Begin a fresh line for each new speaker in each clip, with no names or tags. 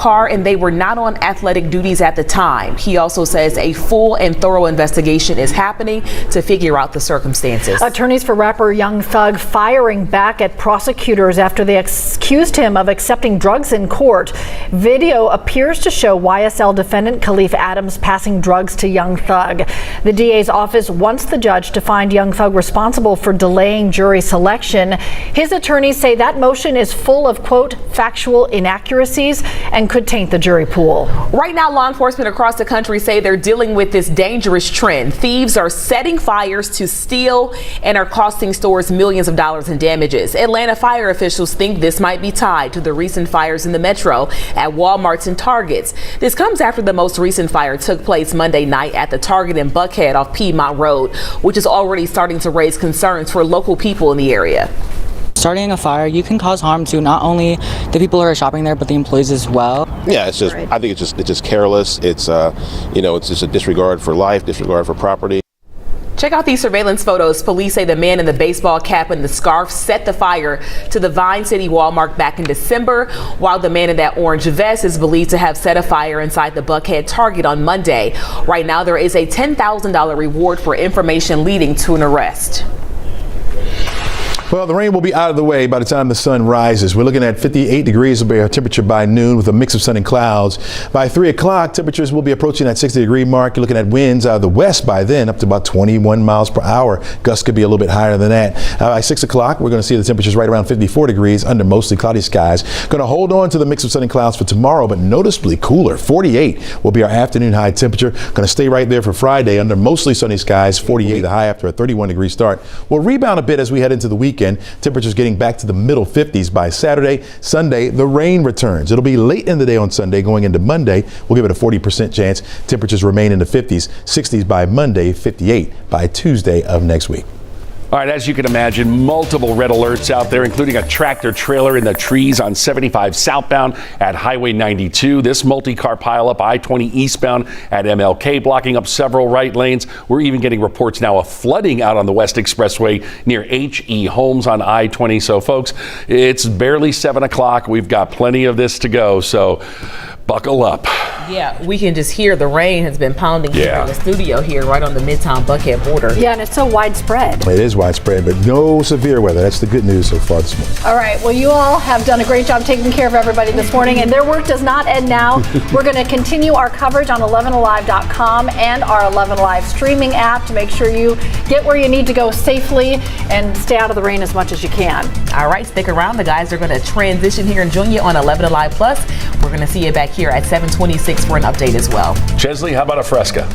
car and they were not on athletic duties at the time. He also says a full and thorough investigation is happening to figure out the circumstances.
Attorneys for rapper Young Thug firing back at prosecutors after they accused him of accepting drugs in court. Video appears to show YSL defendant Khalif Adams passing drugs to Young Thug. The DA's office wants the judge to find Young Thug responsible for delaying jury selection. His attorneys say that motion is full of, quote, factual inaccuracies and could taint the jury pool.
Right now, law enforcement across the country say they're dealing with this dangerous trend. Thieves are setting fires to steal and are costing stores millions of dollars in damages. Atlanta fire officials think this might be tied to the recent fires in the metro at Walmarts and Targets. This comes after the most recent fire took place Monday night at the Target in Buckhead off Piedmont Road, which is already starting to raise concerns for local people in the area.
Starting a fire, you can cause harm to not only the people who are shopping there, but the employees as well.
Yeah, it's just, I think it's just careless. It's, it's just a disregard for life, disregard for property.
Check out these surveillance photos. Police say the man in the baseball cap and the scarf set the fire to the Vine City Walmart back in December, while the man in that orange vest is believed to have set a fire inside the Buckhead Target on Monday. Right now, there is a $10,000 reward for information leading to an arrest.
Well, the rain will be out of the way by the time the sun rises. We're looking at 58 degrees will be our temperature by noon with a mix of sun and clouds. By 3 o'clock, temperatures will be approaching that 60-degree mark. You're looking at winds out of the west by then up to about 21 miles per hour. Gusts could be a little bit higher than that. By 6 o'clock, we're going to see the temperatures right around 54 degrees under mostly cloudy skies. Going to hold on to the mix of sun and clouds for tomorrow, but noticeably cooler. 48 will be our afternoon high temperature. Going to stay right there for Friday under mostly sunny skies. 48 the high after a 31-degree start. We'll rebound a bit as we head into the weekend. Temperatures getting back to the middle 50s by Saturday. Sunday, the rain returns. It'll be late in the day on Sunday going into Monday. We'll give it a 40% chance. Temperatures remain in the 50s, 60s by Monday, 58 by Tuesday of next week.
All right, as you can imagine, multiple red alerts out there, including a tractor trailer in the trees on 75 southbound at Highway 92. This multi-car pileup I-20 eastbound at MLK, blocking up several right lanes. We're even getting reports now of flooding out on the West Expressway near H.E. Homes on I-20. So, folks, it's barely 7 o'clock. We've got plenty of this to go, so buckle up.
Yeah, we can just hear the rain has been pounding here in the studio here right on the Midtown Buckhead border.
Yeah, and it's so widespread.
It is widespread, but no severe weather. That's the good news so far this morning.
All right, well, you all have done a great job taking care of everybody this morning, and their work does not end now. We're going to continue our coverage on 11alive.com and our 11 Alive streaming app to make sure you get where you need to go safely and stay out of the rain as much as you can.
All right, stick around. The guys are going to transition here and join you on 11 Alive Plus. We're going to see you back here at 7:26 for an update as well.
Chesley, how about a Fresca?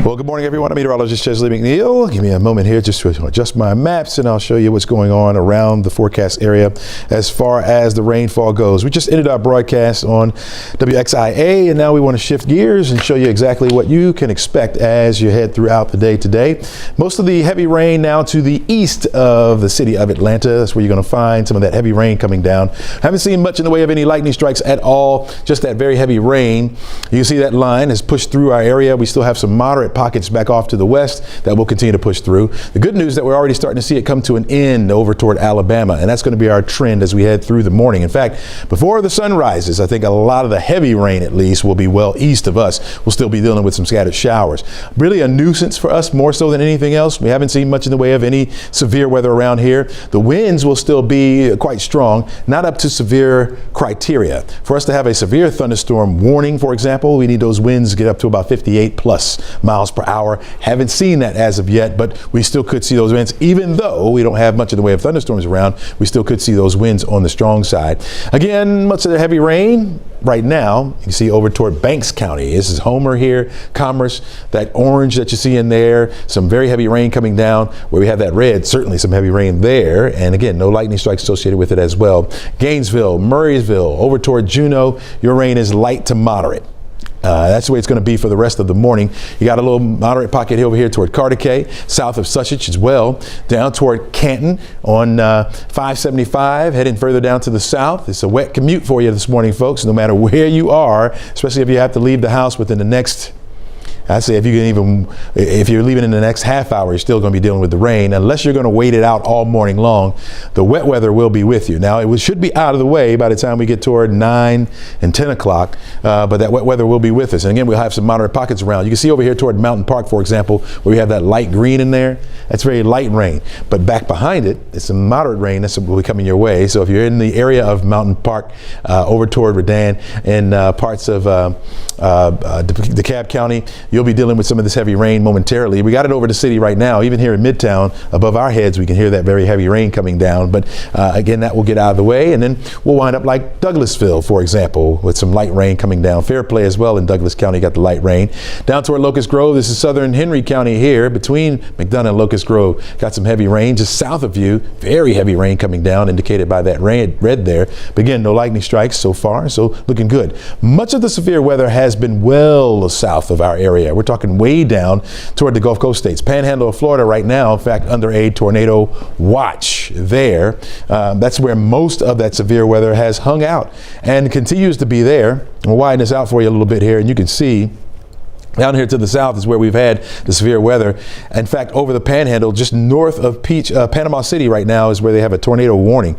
Well, good morning, everyone. I'm meteorologist Chesley McNeil. Give me a moment here just to adjust my maps, and I'll show you what's going on around the forecast area as far as the rainfall goes. We just ended our broadcast on WXIA, and now we want to shift gears and show you exactly what you can expect as you head throughout the day today. Most of the heavy rain now to the east of the city of Atlanta. That's where you're going to find some of that heavy rain coming down. Haven't seen much in the way of any lightning strikes at all, just that very heavy rain. You can see that line has pushed through our area. We still have some moderate pockets back off to the west that will continue to push through. The good news is that we're already starting to see it come to an end over toward Alabama, and that's going to be our trend as we head through the morning. In fact, before the sun rises, I think a lot of the heavy rain at least will be well east of us. We'll still be dealing with some scattered showers. Really a nuisance for us more so than anything else. We haven't seen much in the way of any severe weather around here. The winds will still be quite strong, not up to severe criteria. For us to have a severe thunderstorm warning, for example, we need those winds to get up to about 58 plus miles per hour. Haven't seen that as of yet, but we still could see those winds. Even though we don't have much in the way of thunderstorms around, we still could see those winds on the strong side. Again, much of the heavy rain right now, you can see over toward Banks County. This is Homer here, Commerce, that orange that you see in there, some very heavy rain coming down. Where we have that red, certainly some heavy rain there. And again, no lightning strikes associated with it as well. Gainesville, Murraysville, over toward Juneau, your rain is light to moderate. That's the way it's going to be for the rest of the morning. You got a little moderate pocket over here toward Cartacay, south of Sussex as well, down toward Canton on 575, heading further down to the south. It's a wet commute for you this morning, folks, no matter where you are, especially if you have to leave the house within the next, I say if you're leaving in the next half hour, you're still going to be dealing with the rain, unless you're going to wait it out all morning long. The wet weather will be with you. Now, it should be out of the way by the time we get toward 9 and 10 o'clock, but that wet weather will be with us. And again, we'll have some moderate pockets around. You can see over here toward Mountain Park, for example, where we have that light green in there. That's very light rain. But back behind it, it's some moderate rain that's will be coming your way. So if you're in the area of Mountain Park, over toward Redan and parts of DeKalb County, you'll be dealing with some of this heavy rain momentarily. We got it over the city right now. Even here in Midtown, above our heads, we can hear that very heavy rain coming down. But again, that will get out of the way, and then we'll wind up like Douglasville, for example, with some light rain coming down. Fairplay as well in Douglas County got the light rain. Down toward Locust Grove, this is southern Henry County here, between McDonough and Locust Grove, got some heavy rain. Just south of you, very heavy rain coming down, indicated by that red there. But again, no lightning strikes so far, so looking good. Much of the severe weather has been well south of our area. We're talking way down toward the Gulf Coast states. Panhandle of Florida right now, in fact, under a tornado watch there. That's where most of that severe weather has hung out and continues to be there. We'll widen this out for you a little bit here, and you can see down here to the south is where we've had the severe weather. In fact, over the Panhandle, just north of Panama City right now is where they have a tornado warning.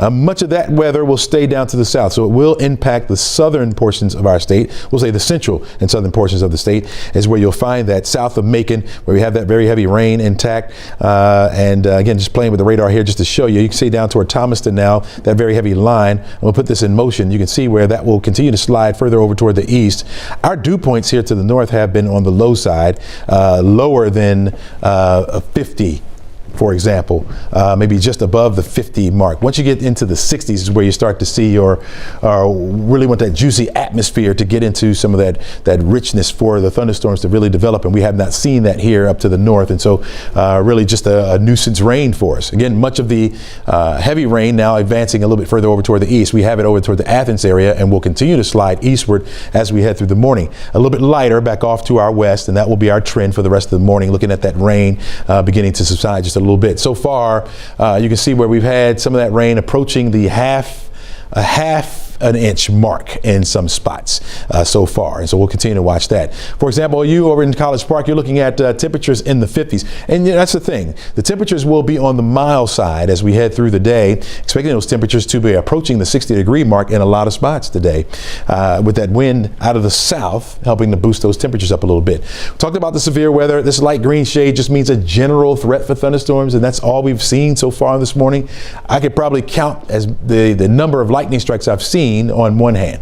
Much of that weather will stay down to the south, so it will impact the southern portions of our state. We'll say the central and southern portions of the state is where you'll find that south of Macon, where we have that very heavy rain intact. Again, just playing with the radar here just to show you. You can see down toward Thomaston now, that very heavy line. We'll put this in motion. You can see where that will continue to slide further over toward the east. Our dew points here to the north have been on the low side, lower than 50, for example, maybe just above the 50 mark. Once you get into the 60s is where you start to see or really want that juicy atmosphere to get into some of that richness for the thunderstorms to really develop, and we have not seen that here up to the north, and so really just a nuisance rain for us. Again, much of the heavy rain now advancing a little bit further over toward the east. We have it over toward the Athens area, and will continue to slide eastward as we head through the morning. A little bit lighter back off to our west, and that will be our trend for the rest of the morning, looking at that rain beginning to subside just a little bit. So far, you can see where we've had some of that rain approaching the half an inch mark in some spots so far, and so we'll continue to watch that. For example, you over in College Park, you're looking at temperatures in the 50s, and that's the thing. The temperatures will be on the mild side as we head through the day, expecting those temperatures to be approaching the 60-degree mark in a lot of spots today, with that wind out of the south helping to boost those temperatures up a little bit. We talked about the severe weather. This light green shade just means a general threat for thunderstorms, and that's all we've seen so far this morning. I could probably count as the number of lightning strikes I've seen on one hand.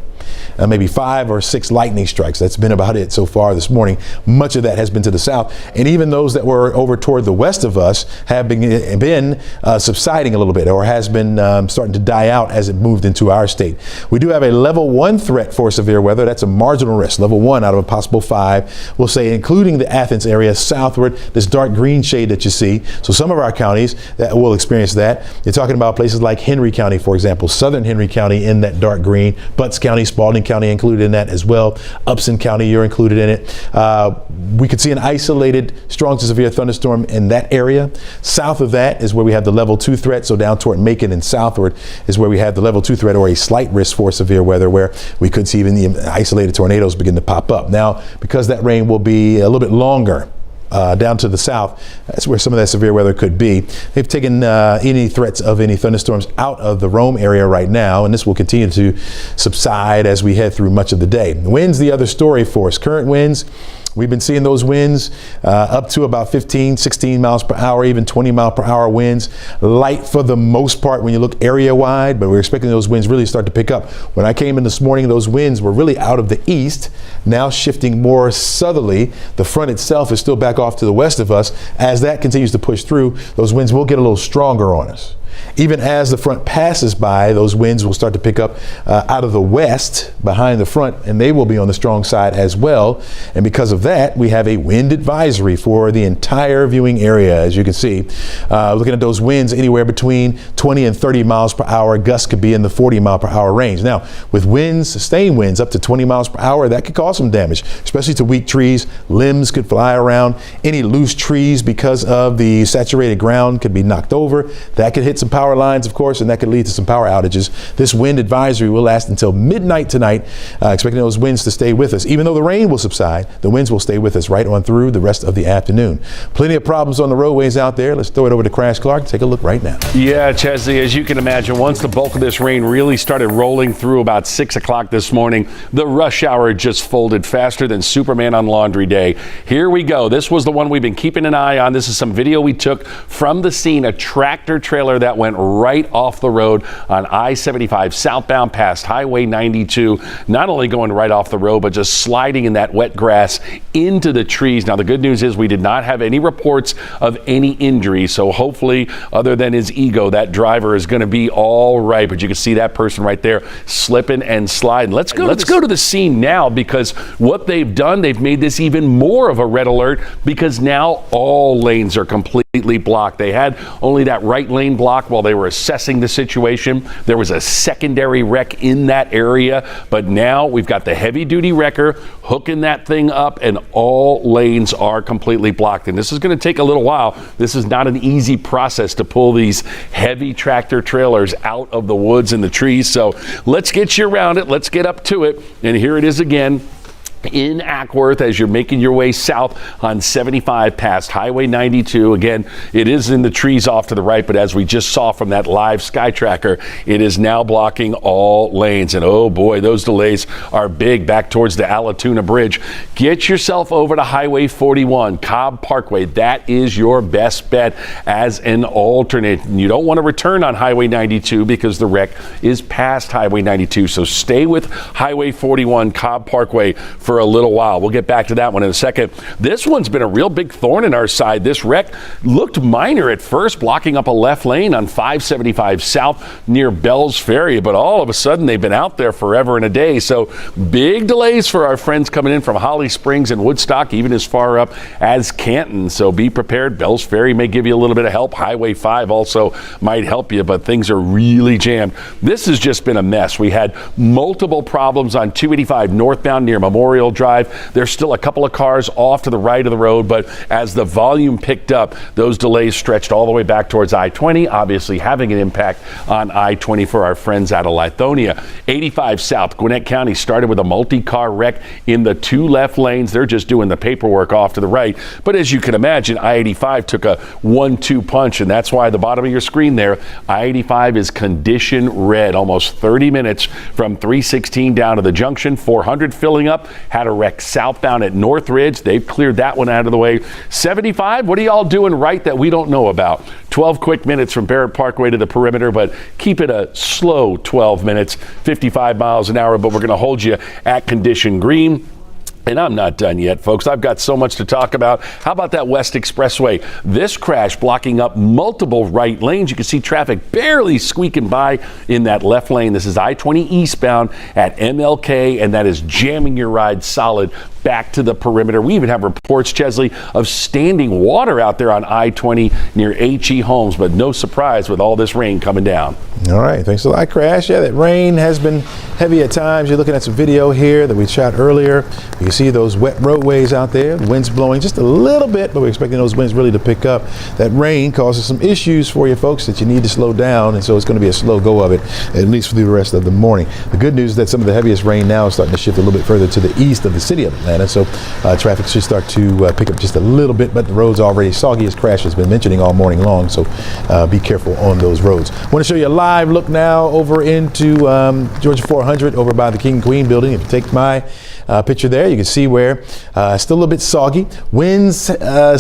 Maybe 5 or 6 lightning strikes. That's been about it so far this morning. Much of that has been to the south, and even those that were over toward the west of us have been subsiding a little bit, or has been starting to die out as it moved into our state. We do have a level 1 threat for severe weather. That's a marginal risk, level 1 out of a possible 5. We'll say including the Athens area southward, this dark green shade that you see. So some of our counties that will experience that. You're talking about places like Henry County, for example, southern Henry County in that dark green, Butts County, Spalding County included in that as well. Upson County, you're included in it. We could see an isolated strong to severe thunderstorm in that area. South of that is where we have the level 2 threat. So down toward Macon and southward is where we have the level 2 threat, or a slight risk for severe weather, where we could see even the isolated tornadoes begin to pop up. Now, because that rain will be a little bit longer down to the south, that's where some of that severe weather could be. They've taken any threats of any thunderstorms out of the Rome area right now, and this will continue to subside as we head through much of the day. Winds, the other story for us. Current winds, we've been seeing those winds up to about 15, 16 miles per hour, even 20 mile per hour winds. Light for the most part when you look area wide, but we're expecting those winds really start to pick up. When I came in this morning, those winds were really out of the east, now shifting more southerly. The front itself is still back off to the west of us. As that continues to push through, those winds will get a little stronger on us. Even as the front passes by, those winds will start to pick up out of the west behind the front, and they will be on the strong side as well. And because of that, we have a wind advisory for the entire viewing area. As you can see, looking at those winds anywhere between 20 and 30 miles per hour. Gusts could be in the 40 mile per hour range. Now, with winds, sustained winds up to 20 miles per hour, that could cause some damage, especially to weak trees. Limbs could fly around. Any loose trees, because of the saturated ground, could be knocked over. That could hit some power lines, of course, and that could lead to some power outages. This wind advisory will last until midnight tonight, expecting those winds to stay with us. Even though the rain will subside, the winds will stay with us right on through the rest of the afternoon. Plenty of problems on the roadways out there. Let's throw it over to Crash Clark. Take a look right now.
Yeah, Chesley, as you can imagine, once the bulk of this rain really started rolling through about 6 o'clock this morning, the rush hour just folded faster than Superman on laundry day. Here we go. This was the one we've been keeping an eye on. This is some video we took from the scene, a tractor trailer that went right off the road on I-75 southbound past Highway 92, not only going right off the road, but just sliding in that wet grass into the trees. Now, the good news is we did not have any reports of any injuries, so hopefully, other than his ego, that driver is going to be all right. But you can see that person right there slipping and sliding. Let's go to the scene now, because what they've done, they've made this even more of a red alert, because now all lanes are completely blocked. They had only that right lane blocked while they were assessing the situation. There was a secondary wreck in that area, but now we've got the heavy duty wrecker hooking that thing up, and all lanes are completely blocked. And this is going to take a little while. This is not an easy process to pull these heavy tractor trailers out of the woods and the trees. So let's get you around it. Let's get up to it. And here it is again in Ackworth as you're making your way south on 75 past Highway 92. Again, it is in the trees off to the right, but as we just saw from that live sky tracker, it is now blocking all lanes. And oh boy, those delays are big back towards the Allatoona Bridge. Get yourself over to Highway 41, Cobb Parkway. That is your best bet as an alternate. You don't want to return on Highway 92 because the wreck is past Highway 92. So stay with Highway 41, Cobb Parkway for a little while. We'll get back to that one in a second. This one's been a real big thorn in our side. This wreck looked minor at first, blocking up a left lane on 575 south near Bell's Ferry, but all of a sudden they've been out there forever and a day. So big delays for our friends coming in from Holly Springs and Woodstock, even as far up as Canton. So be prepared. Bell's Ferry may give you a little bit of help. Highway 5 also might help you, but things are really jammed. This has just been a mess. We had multiple problems on 285 northbound near Memorial Drive. There's still a couple of cars off to the right of the road, but as the volume picked up, those delays stretched all the way back towards I-20, obviously having an impact on I-20 for our friends out of Lithonia. 85 South, Gwinnett County started with a multi-car wreck in the two left lanes. They're just doing the paperwork off to the right. But as you can imagine, I-85 took a 1-2 punch, and that's why at the bottom of your screen there, I-85 is condition red. Almost 30 minutes from 316 down to the junction, 400 filling up. Had a wreck southbound at Northridge. They've cleared that one out of the way. 75, what are y'all doing right that we don't know about? 12 quick minutes from Barrett Parkway to the perimeter, but keep it a slow 12 minutes, 55 miles an hour, but we're going to hold you at condition green. And I'm not done yet, folks. I've got so much to talk about. How about that West Expressway? This crash blocking up multiple right lanes. You can see traffic barely squeaking by in that left lane. This is I-20 eastbound at MLK, and that is jamming your ride solid back to the perimeter. We even have reports, Chesley, of standing water out there on I-20 near H.E. Homes, but no surprise with all this rain coming down.
All right, thanks a lot, Crash. Yeah, that rain has been heavy at times. You're looking at some video here that we shot earlier. You can see those wet roadways out there. The wind's blowing just a little bit, but we're expecting those winds really to pick up. That rain causes some issues for you folks that you need to slow down, and so it's going to be a slow go of it, at least for the rest of the morning. The good news is that some of the heaviest rain now is starting to shift a little bit further to the east of the city of Atlanta, so traffic should start to pick up just a little bit, but the road's already soggy, as Crash has been mentioning all morning long, so be careful on those roads. I want to show you a live look now over into Georgia 400 over by the King and Queen building. If you take my picture there, you can see where still a little bit soggy. Winds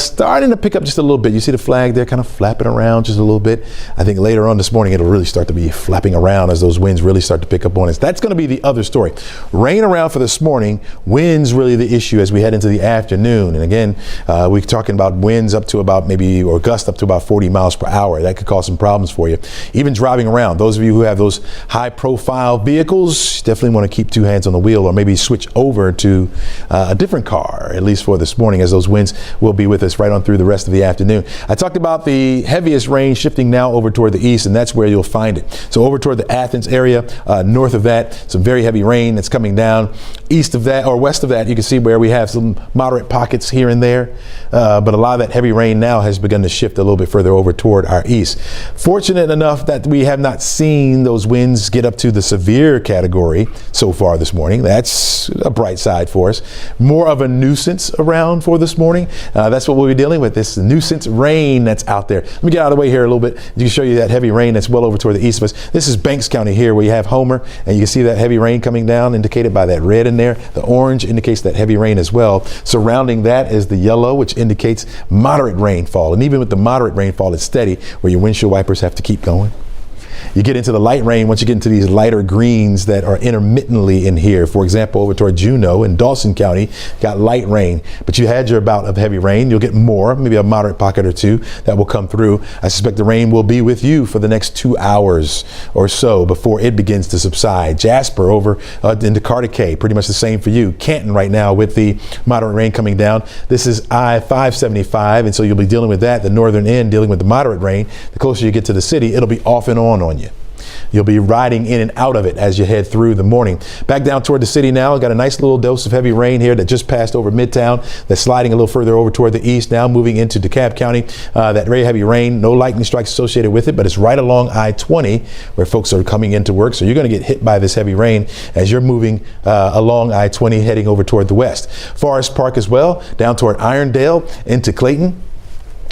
starting to pick up just a little bit. You see the flag there kind of flapping around just a little bit. I think later on this morning it'll really start to be flapping around as those winds really start to pick up on us. That's going to be the other story. Rain around for this morning. Winds really the issue as we head into the afternoon. And again, we're talking about winds up to about maybe, or gusts up to about 40 miles per hour. That could cause some problems for you. Even driving around, those of you who have those high profile vehicles, definitely want to keep two hands on the wheel or maybe switch over to a different car, at least for this morning, as those winds will be with us right on through the rest of the afternoon. I talked about the heaviest rain shifting now over toward the east, and that's where you'll find it. So over toward the Athens area, north of that, some very heavy rain that's coming down. East of that or west of that, you can see where we have some moderate pockets here and there, but a lot of that heavy rain now has begun to shift a little bit further over toward our east. Fortunate enough that we have not seen those winds get up to the severe category so far this morning. That's a bright side for us. More of a nuisance around for this morning. That's what we'll be dealing with, this nuisance rain that's out there. Let me get out of the way here a little bit. You can show you that heavy rain that's well over toward the east of us. This is Banks County here where you have Homer, and you can see that heavy rain coming down indicated by that red in there. The orange indicates that heavy rain as well. Surrounding that is the yellow, which indicates moderate rainfall. And even with the moderate rainfall, it's steady where your windshield wipers have to keep going. You get into the light rain once you get into these lighter greens that are intermittently in here. For example, over toward Juneau in Dawson County, got light rain, but you had your bout of heavy rain. You'll get more, maybe a moderate pocket or two that will come through. I suspect the rain will be with you for the next 2 hours or so before it begins to subside. Jasper over into Cartacay, pretty much the same for you. Canton right now with the moderate rain coming down. This is I-575, and so you'll be dealing with that. The northern end dealing with the moderate rain. The closer you get to the city, it'll be off and on you. You'll be riding in and out of it as you head through the morning. Back down toward the city now. Got a nice little dose of heavy rain here that just passed over Midtown. That's sliding a little further over toward the east now, moving into DeKalb County. That very heavy rain, no lightning strikes associated with it, but it's right along I-20 where folks are coming into work. So you're going to get hit by this heavy rain as you're moving along I-20 heading over toward the west. Forest Park as well, down toward Irondale into Clayton.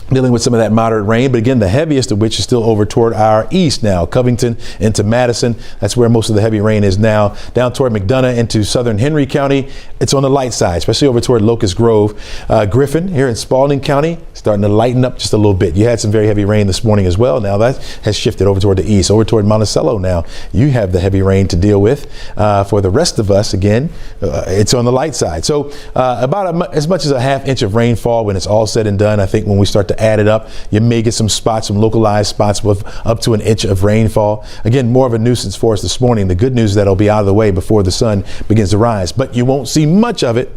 Dealing with some of that moderate rain, but again, the heaviest of which is still over toward our east now. Covington into Madison, that's where most of the heavy rain is now. Down toward McDonough into southern Henry County, it's on the light side, especially over toward Locust Grove. Griffin here in Spalding County, starting to lighten up just a little bit. You had some very heavy rain this morning as well. Now that has shifted over toward the east, over toward Monticello now. You have the heavy rain to deal with. For the rest of us, again, it's on the light side. So about as much as a ½ inch of rainfall when it's all said and done. I think when we start to add it up, you may get some spots, some localized spots with up to an inch of rainfall. Again, more of a nuisance for us this morning. The good news is that it'll be out of the way before the sun begins to rise, but you won't see much of it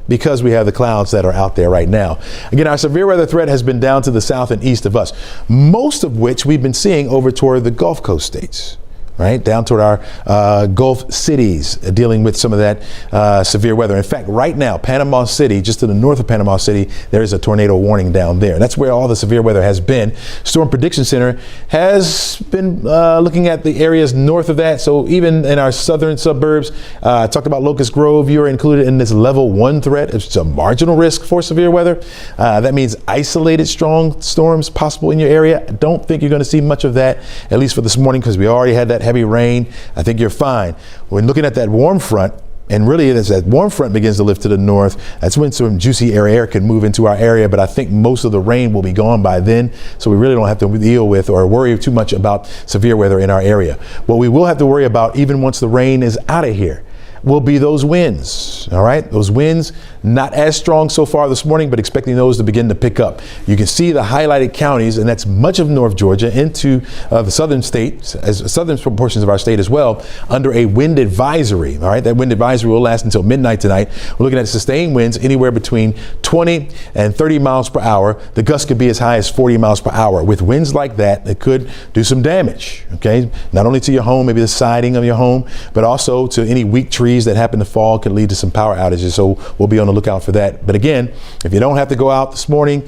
because we have the clouds that are out there right now. Again, our severe weather threat has been down to the south and east of us, most of which we've been seeing over toward the Gulf Coast states. Right down toward our Gulf cities, dealing with some of that severe weather. In fact, right now, Panama City, just to the north of Panama City, there is a tornado warning down there. That's where all the severe weather has been. Storm Prediction Center has been looking at the areas north of that. So even in our southern suburbs, talked about Locust Grove, you're included in this level 1 threat. It's a marginal risk for severe weather. That means isolated strong storms possible in your area. I don't think you're going to see much of that, at least for this morning, because we already had that heavy rain. I think you're fine. When looking at that warm front, and really as that warm front begins to lift to the north, that's when some juicy air can move into our area, but I think most of the rain will be gone by then, so we really don't have to deal with or worry too much about severe weather in our area. What we will have to worry about, even once the rain is out of here, will be those winds. All right, those winds not as strong so far this morning, but expecting those to begin to pick up. You can see the highlighted counties, and that's much of North Georgia into the southern states, as southern portions of our state as well, under a wind advisory. All right, that wind advisory will last until midnight tonight. We're looking at sustained winds anywhere between 20 and 30 miles per hour. The gusts could be as high as 40 miles per hour. With winds like that, it could do some damage. Okay, not only to your home, maybe the siding of your home, but also to any weak trees that happen to fall. Could lead to some power outages. So we'll be on the lookout for that. But again, if you don't have to go out this morning,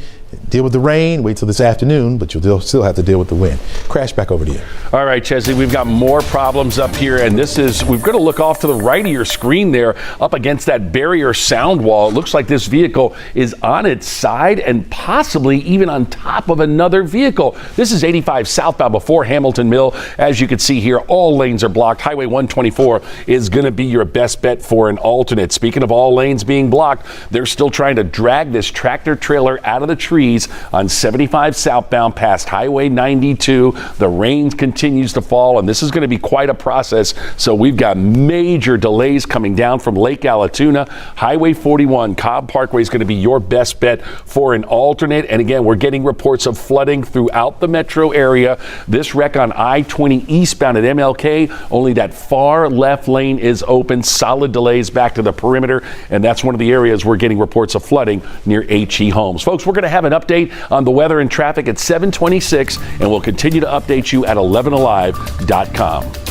Deal with the rain, wait till this afternoon, but you'll still have to deal with the wind. Crash, back over to you.
All right, Chesley, we've got more problems up here, and we've got to look off to the right of your screen there, up against that barrier sound wall. It looks like this vehicle is on its side and possibly even on top of another vehicle. This is 85 southbound before Hamilton Mill. As you can see here, all lanes are blocked. Highway 124 is going to be your best bet for an alternate. Speaking of all lanes being blocked, they're still trying to drag this tractor trailer out of the trees on 75 southbound past Highway 92. The rain continues to fall, and this is going to be quite a process. So we've got major delays coming down from Lake Allatoona. Highway 41, Cobb Parkway is going to be your best bet for an alternate. And again, we're getting reports of flooding throughout the metro area. This wreck on I-20 eastbound at MLK, only that far left lane is open. Solid delays back to the perimeter, and that's one of the areas we're getting reports of flooding near HE Homes. Folks, we're going to have an update on the weather and traffic at 7:26, and we'll continue to update you at 11alive.com.